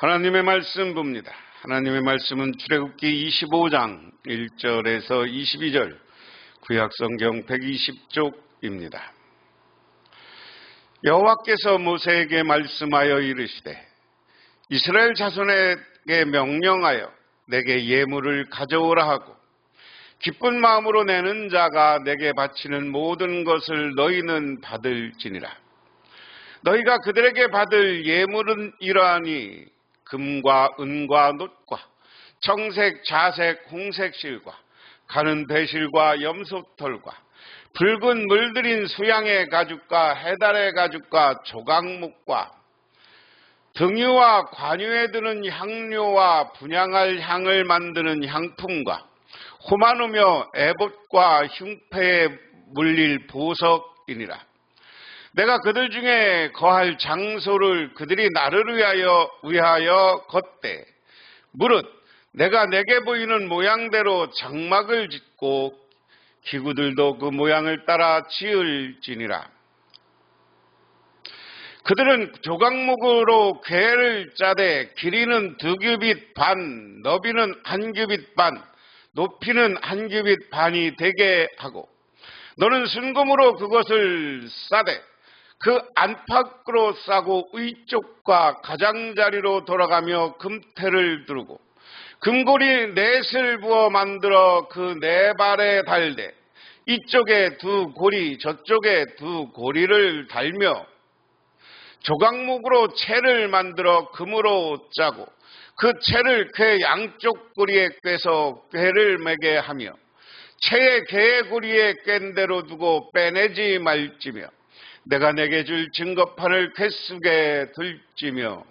하나님의 말씀 봅니다. 하나님의 말씀은 출애굽기 25장 1절에서 22절 구약성경 120쪽입니다. 여호와께서 모세에게 말씀하여 이르시되 이스라엘 자손에게 명령하여 내게 예물을 가져오라 하고 기쁜 마음으로 내는 자가 내게 바치는 모든 것을 너희는 받을지니라. 너희가 그들에게 받을 예물은 이러하니 금과 은과 놋과 청색, 자색, 홍색 실과 가는 배실과 염소털과 붉은 물들인 수양의 가죽과 해달의 가죽과 조각목과 등유와 관유에 드는 향료와 분향할 향을 만드는 향품과 호마노며 에봇과 흉패에 물릴 보석이니라. 내가 그들 중에 거할 장소를 그들이 나를 위하여 걷되 무릇 내가 내게 보이는 모양대로 장막을 짓고 기구들도 그 모양을 따라 지을지니라. 그들은 조각목으로 궤를 짜되 길이는 2규빗 반, 너비는 1규빗 반, 높이는 1규빗 반이 되게 하고 너는 순금으로 그것을 싸되 그 안팎으로 싸고 위쪽과 가장자리로 돌아가며 금태를 두르고 금고리 넷을 부어 만들어 그 네 발에 달되 이쪽에 2 고리 저쪽에 2 고리를 달며 조각목으로 채를 만들어 금으로 짜고 그 채를 궤 양쪽 고리에 꿰서 궤를 매게 하며 채의 궤의 고리에 꿰는 대로 두고 빼내지 말지며 내가 내게 줄 증거판을 궤 속에 들지며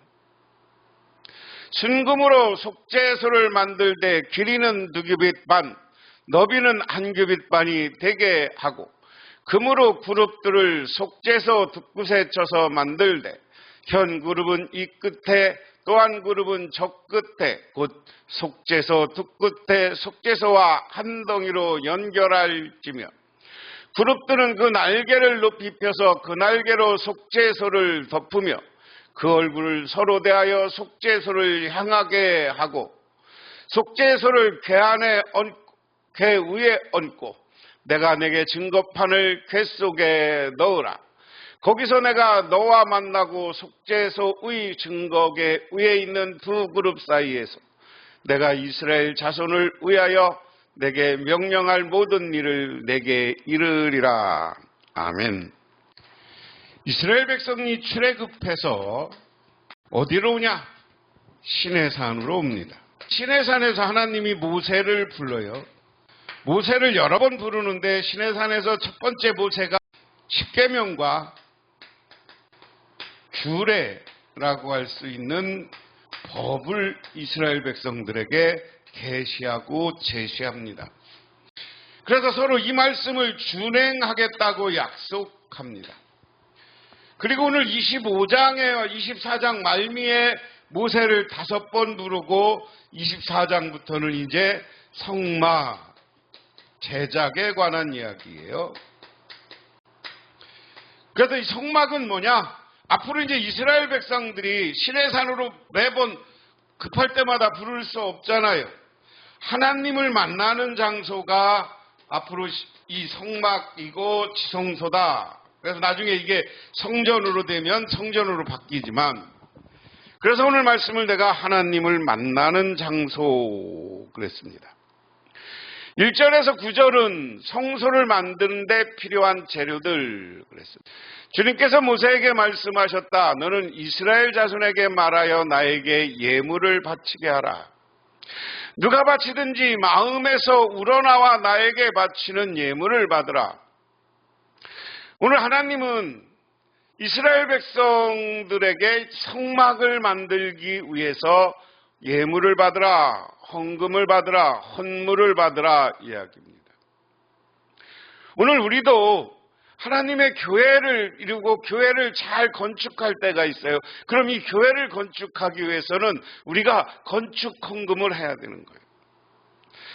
순금으로 속죄소를 만들 때 길이는 2규빗 반, 너비는 1규빗 반이 되게 하고 금으로 그룹들을 속죄소 두 끝에 쳐서 만들되 현 그룹은 이 끝에 또 한 그룹은 저 끝에 곧 속죄소 두 끝에 속죄소와 한 덩이로 연결할지며 그룹들은 그 날개를 높이 펴서 그 날개로 속죄소를 덮으며 그 얼굴을 서로 대하여 속죄소를 향하게 하고 속죄소를 궤 위에 얹고 내가 내게 증거판을 궤 속에 넣으라. 거기서 내가 너와 만나고 속죄소의 증거궤 위에 있는 2 그룹 사이에서 내가 이스라엘 자손을 위하여 내게 명령할 모든 일을 내게 이르리라. 아멘. 이스라엘 백성이 출애굽해서 어디로 오냐? 시내산으로 옵니다. 시내산에서 하나님이 모세를 불러요. 모세를 여러 번 부르는데 시내산에서 첫 번째 모세가 십계명과 규례라고 할 수 있는 법을 이스라엘 백성들에게 계시하고 제시합니다. 그래서 서로 이 말씀을 준행하겠다고 약속합니다. 그리고 오늘 25장에 24장 말미에 모세를 5번 부르고 24장부터는 이제 성막 제작에 관한 이야기예요. 그래서 이 성막은 뭐냐? 앞으로 이제 이스라엘 백성들이 시내산으로 매번 급할 때마다 부를 수 없잖아요. 하나님을 만나는 장소가 앞으로 이 성막이고 지성소다. 그래서 나중에 이게 성전으로 되면 성전으로 바뀌지만, 그래서 오늘 말씀을 내가 하나님을 만나는 장소 그랬습니다. 1절에서 9절은 성소를 만드는 데 필요한 재료들 그랬습니다. 주님께서 모세에게 말씀하셨다. 너는 이스라엘 자손에게 말하여 나에게 예물을 바치게 하라. 누가 바치든지 마음에서 우러나와 나에게 바치는 예물을 받으라. 오늘 하나님은 이스라엘 백성들에게 성막을 만들기 위해서 예물을 받으라, 헌금을 받으라, 헌물을 받으라 이야기입니다. 오늘 우리도 하나님의 교회를 이루고 교회를 잘 건축할 때가 있어요. 그럼 이 교회를 건축하기 위해서는 우리가 건축 헌금을 해야 되는 거예요.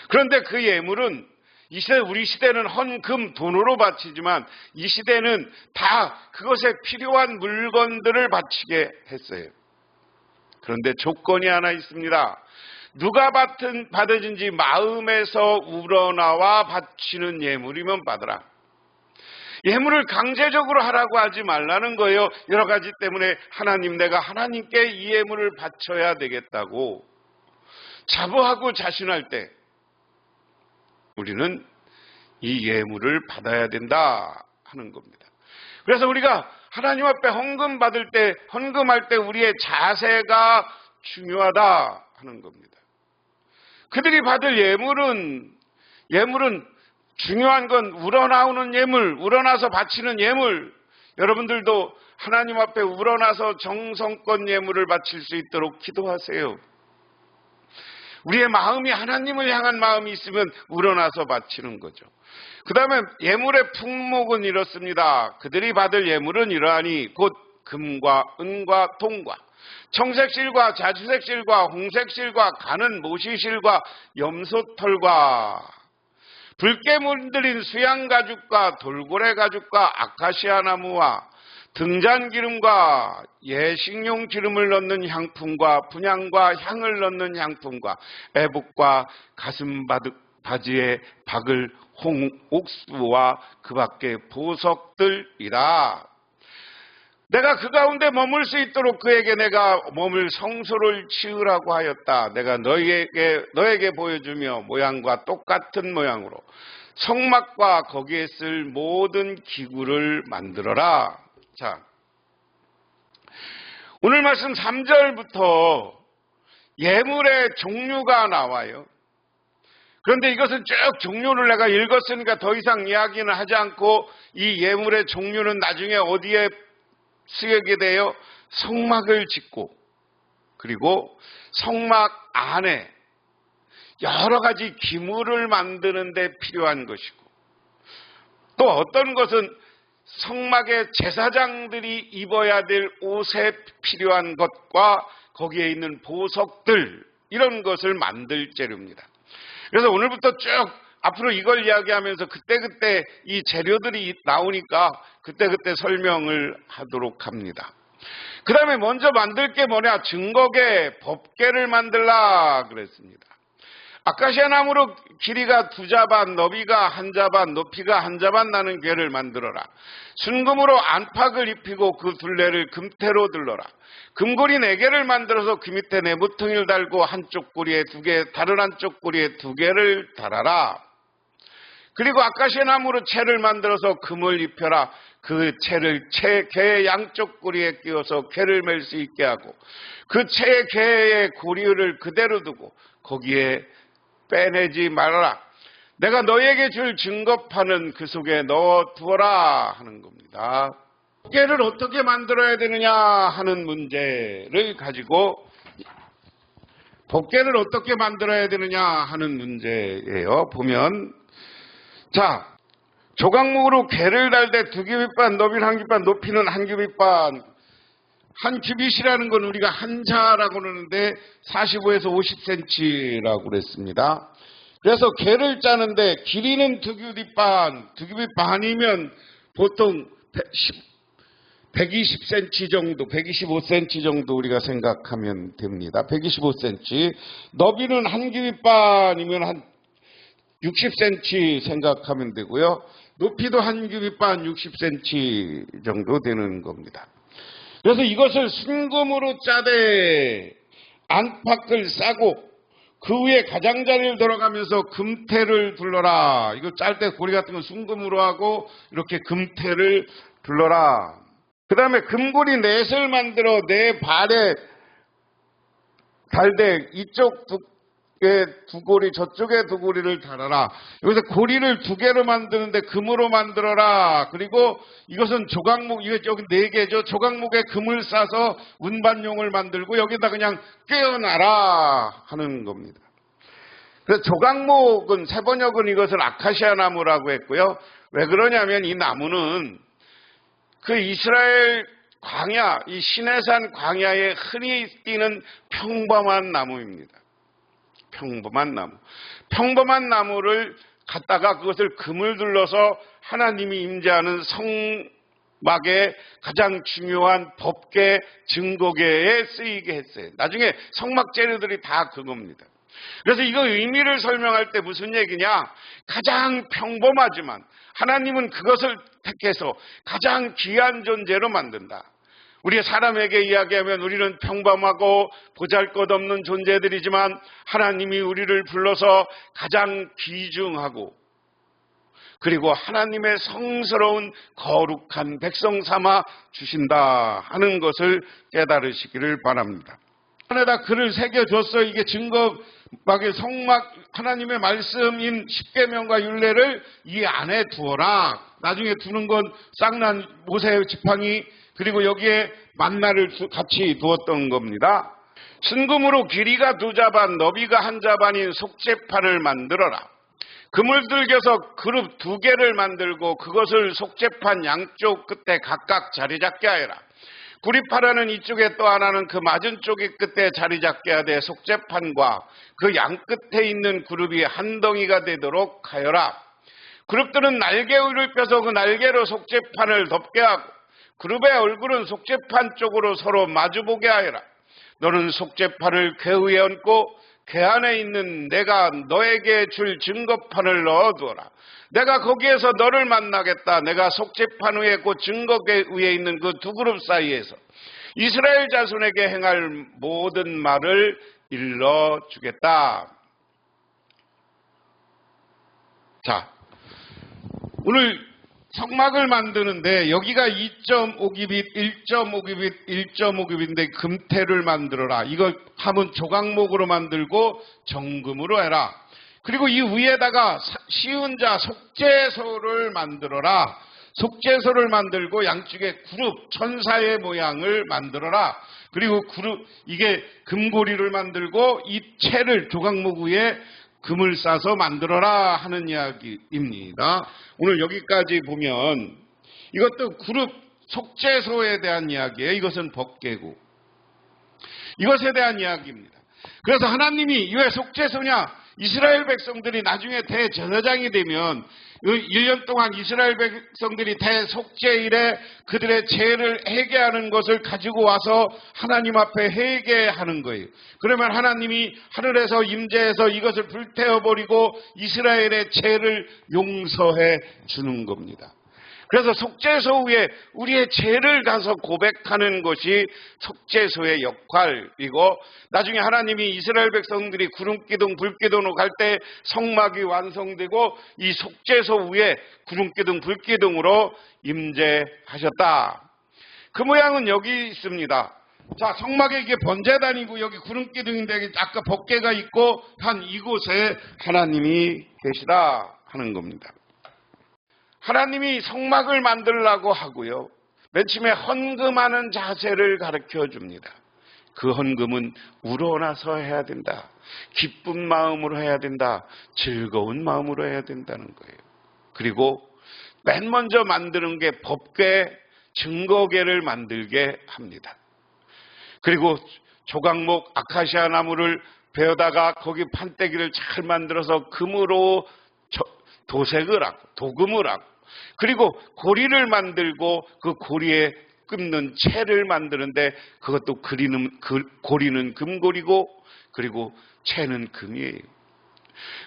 그런데 그 예물은 우리 시대는 헌금 돈으로 바치지만 이 시대는 다 그것에 필요한 물건들을 바치게 했어요. 그런데 조건이 하나 있습니다. 누가 받으든지 마음에서 우러나와 바치는 예물이면 받으라. 예물을 강제적으로 하라고 하지 말라는 거예요. 여러 가지 때문에 하나님, 내가 하나님께 이 예물을 바쳐야 되겠다고 자부하고 자신할 때 우리는 이 예물을 받아야 된다 하는 겁니다. 그래서 우리가 하나님 앞에 헌금할 때 우리의 자세가 중요하다 하는 겁니다. 그들이 받을 예물은 중요한 건 우러나오는 예물, 우러나서 바치는 예물. 여러분들도 하나님 앞에 우러나서 정성껏 예물을 바칠 수 있도록 기도하세요. 우리의 마음이 하나님을 향한 마음이 있으면 우러나서 바치는 거죠. 그 다음에 예물의 품목은 이렇습니다. 그들이 받을 예물은 이러하니 곧 금과 은과 동과 청색실과 자주색실과 홍색실과 가는 모시실과 염소털과 붉게 물들인 수양가죽과 돌고래 가죽과 아카시아 나무와 등잔기름과 예식용 기름을 넣는 향품과 분향과 향을 넣는 향품과 애복과 가슴 바지에 박을 홍옥수와 그 밖에 보석들이라. 내가 그 가운데 머물 수 있도록 그에게 내가 몸을 성소를 치으라고 하였다. 내가 너에게 보여주며 모양과 똑같은 모양으로 성막과 거기에 쓸 모든 기구를 만들어라. 자, 오늘 말씀 3절부터 예물의 종류가 나와요. 그런데 이것은 쭉 종류를 내가 읽었으니까 더 이상 이야기는 하지 않고 이 예물의 종류는 나중에 어디에 쓰게 돼요? 성막을 짓고 그리고 성막 안에 여러 가지 기물을 만드는 데 필요한 것이고 또 어떤 것은 성막의 제사장들이 입어야 될 옷에 필요한 것과 거기에 있는 보석들 이런 것을 만들 재료입니다. 그래서 오늘부터 쭉 앞으로 이걸 이야기하면서 그때그때 이 재료들이 나오니까 그때그때 설명을 하도록 합니다. 그 다음에 먼저 만들 게 뭐냐? 증거계, 법궤를 만들라 그랬습니다. 아카시아 나무로 길이가 2자반, 너비가 1자반, 높이가 1자반 나는 궤를 만들어라. 순금으로 안팎을 입히고 그 둘레를 금태로 둘러라. 금고리 4개를 만들어서 그 밑에 네모퉁이를 달고 한쪽 고리에 2개, 다른 한쪽 고리에 2개를 달아라. 그리고 아카시아 나무로 채를 만들어서 금을 입혀라. 그 채를 궤의 양쪽 고리에 끼워서 궤를 맬 수 있게 하고 그 채의 궤의 고리를 그대로 두고 거기에 빼내지 말아라. 내가 너에게 줄 증거판은 그 속에 넣어두어라 하는 겁니다. 법궤를 어떻게 만들어야 되느냐 하는 문제를 가지고 법궤를 어떻게 만들어야 되느냐 하는 문제예요. 보면 자, 조각목으로 궤를 달 때 2규빗반, 너비는 1규빗반, 높이는 1규빗반. 한 규빗이라는 건 우리가 한자라고 그러는데 45에서 50cm라고 그랬습니다. 그래서 궤를 짜는데 길이는 2규빗반, 2규빗반이면 보통 120cm 정도, 125cm 정도 우리가 생각하면 됩니다. 125cm. 너비는 1규빗반이면 한 60cm 생각하면 되고요. 높이도 1규빗반 60cm 정도 되는 겁니다. 그래서 이것을 순금으로 짜되 안팎을 싸고 그 위에 가장자리를 돌아가면서 금태를 둘러라. 이거 짤 때 고리 같은 건 순금으로 하고 이렇게 금태를 둘러라. 그 다음에 금고리 넷을 만들어 내 발에 달되 이쪽 2고리 저쪽에 2고리를 달아라. 여기서 고리를 2개로 만드는데 금으로 만들어라. 그리고 이것은 조각목, 이거 여기 4개죠. 조각목에 금을 싸서 운반용을 만들고 여기다 그냥 꿰어놔라 하는 겁니다. 그래서 조각목은 세번역은 이것을 아카시아 나무라고 했고요. 왜 그러냐면 이 나무는 그 이스라엘 광야, 이 시내산 광야에 흔히 띄는 평범한 나무입니다. 평범한 나무를 갖다가 그것을 금을 둘러서 하나님이 임재하는 막의 가장 중요한 법계 증거계에 쓰이게 했어요. 나중에 성막 재료들이 다 그겁니다. 그래서 이거 의미를 설명할 때 무슨 얘기냐? 가장 평범하지만 하나님은 그것을 택해서 가장 귀한 존재로 만든다. 우리 사람에게 이야기하면 우리는 평범하고 보잘것없는 존재들이지만 하나님이 우리를 불러서 가장 귀중하고 그리고 하나님의 성스러운 거룩한 백성 삼아 주신다 하는 것을 깨달으시기를 바랍니다. 안에다 글을 새겨줬어. 이게 증거막의 성막 하나님의 말씀인 십계명과 율례를 이 안에 두어라. 나중에 두는 건 쌍난 모세 지팡이 그리고 여기에 만나를 같이 두었던 겁니다. 순금으로 길이가 2자반 너비가 1자반인 속죄판을 만들어라. 금을 들겨서 그룹 2개를 만들고 그것을 속죄판 양쪽 끝에 각각 자리 잡게 하여라. 구리파라는 이쪽에 또 하나는 그 맞은 쪽이 끝에 자리 잡게 하되 속죄판과 그 양 끝에 있는 그룹이 한 덩이가 되도록 하여라. 그룹들은 날개를 펴서 그 날개로 속죄판을 덮게 하고 그룹의 얼굴은 속죄판 쪽으로 서로 마주보게 하여라. 너는 속죄판을 궤 위에 얹고 궤 안에 있는 내가 너에게 줄 증거판을 넣어두어라. 내가 거기에서 너를 만나겠다. 내가 속죄판 위에 그 증거궤 위에 있는 그 2그룹 사이에서 이스라엘 자손에게 행할 모든 말을 일러주겠다. 자, 오늘 성막을 만드는데 여기가 2.5기빗, 1.5기빗, 1.5기빗인데 금태를 만들어라. 이걸 하면 조각목으로 만들고 정금으로 해라. 그리고 이 위에다가 시은 자 속죄소를 만들어라. 속죄소를 만들고 양쪽에 그룹 천사의 모양을 만들어라. 그리고 그룹 이게 금고리를 만들고 이 채를 조각목 위에 금을 싸서 만들어라 하는 이야기입니다. 오늘 여기까지 보면 이것도 그룹 속죄소에 대한 이야기예요. 이것은 법궤고 이것에 대한 이야기입니다. 그래서 하나님이 왜 속죄소냐? 이스라엘 백성들이 나중에 대제사장이 되면 1년 동안 이스라엘 백성들이 대속죄일에 그들의 죄를 회개하는 것을 가지고 와서 하나님 앞에 회개하는 거예요. 그러면 하나님이 하늘에서 임재해서 이것을 불태워버리고 이스라엘의 죄를 용서해 주는 겁니다. 그래서 속죄소 위에 우리의 죄를 가서 고백하는 것이 속죄소의 역할이고 나중에 하나님이 이스라엘 백성들이 구름기둥 불기둥으로 갈 때 성막이 완성되고 이 속죄소 위에 구름기둥 불기둥으로 임재하셨다. 그 모양은 여기 있습니다. 자, 성막에 이게 번제단이고 여기 구름기둥인데 아까 법궤가 있고 한 이곳에 하나님이 계시다 하는 겁니다. 하나님이 성막을 만들라고 하고요. 맨 처음에 헌금하는 자세를 가르쳐 줍니다. 그 헌금은 우러나서 해야 된다. 기쁜 마음으로 해야 된다. 즐거운 마음으로 해야 된다는 거예요. 그리고 맨 먼저 만드는 게 법궤, 증거궤를 만들게 합니다. 그리고 조각목 아카시아 나무를 베어다가 거기 판때기를 잘 만들어서 금으로 도색을 하고 도금을 하고 그리고 고리를 만들고 그 고리에 끓는 채를 만드는데 그것도 고리는 금고리고 그리고 채는 금이에요.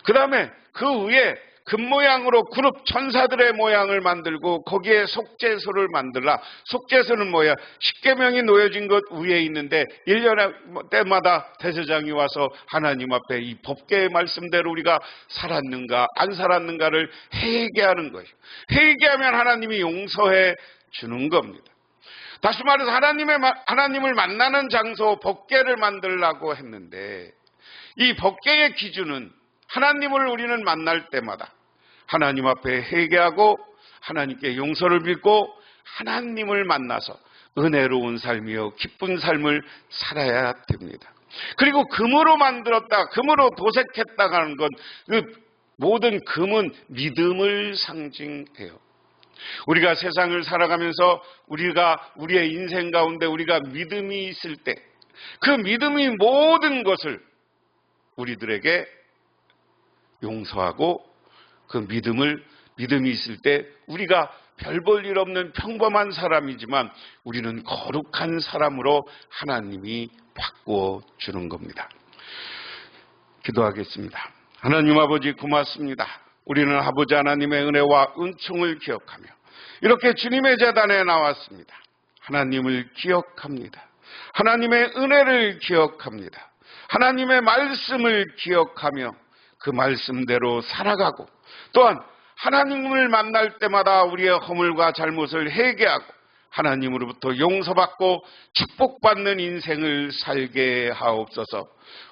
그 다음에 그 위에 금 모양으로 그룹 천사들의 모양을 만들고 거기에 속죄소를 만들라. 속죄소는 뭐야? 십계명이 놓여진 것 위에 있는데 1년에 때마다 대제사장이 와서 하나님 앞에 이 법궤의 말씀대로 우리가 살았는가 안 살았는가를 회개하는 거예요. 회개하면 하나님이 용서해 주는 겁니다. 다시 말해서 하나님을 만나는 장소 법궤를 만들라고 했는데 이 법궤의 기준은 하나님을 우리는 만날 때마다 하나님 앞에 회개하고 하나님께 용서를 빌고 하나님을 만나서 은혜로운 삶이요 기쁜 삶을 살아야 됩니다. 그리고 금으로 만들었다, 금으로 도색했다 하는 건 그 모든 금은 믿음을 상징해요. 우리가 세상을 살아가면서 우리의 인생 가운데 우리가 믿음이 있을 때 그 믿음이 모든 것을 우리들에게 용서하고 그 믿음이 있을 때 우리가 별 볼 일 없는 평범한 사람이지만 우리는 거룩한 사람으로 하나님이 바꾸어 주는 겁니다. 기도하겠습니다. 하나님 아버지 고맙습니다. 우리는 아버지 하나님의 은혜와 은총을 기억하며 이렇게 주님의 제단에 나왔습니다. 하나님을 기억합니다. 하나님의 은혜를 기억합니다. 하나님의 말씀을 기억하며 그 말씀대로 살아가고 또한 하나님을 만날 때마다 우리의 허물과 잘못을 회개하고 하나님으로부터 용서받고 축복받는 인생을 살게 하옵소서.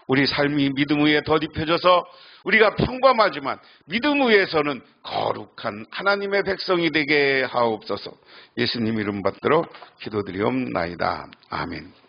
우리 삶이 믿음 위에 덧입혀져서 우리가 평범하지만 믿음 위에서는 거룩한 하나님의 백성이 되게 하옵소서. 예수님 이름 받들어 기도드리옵나이다. 아멘.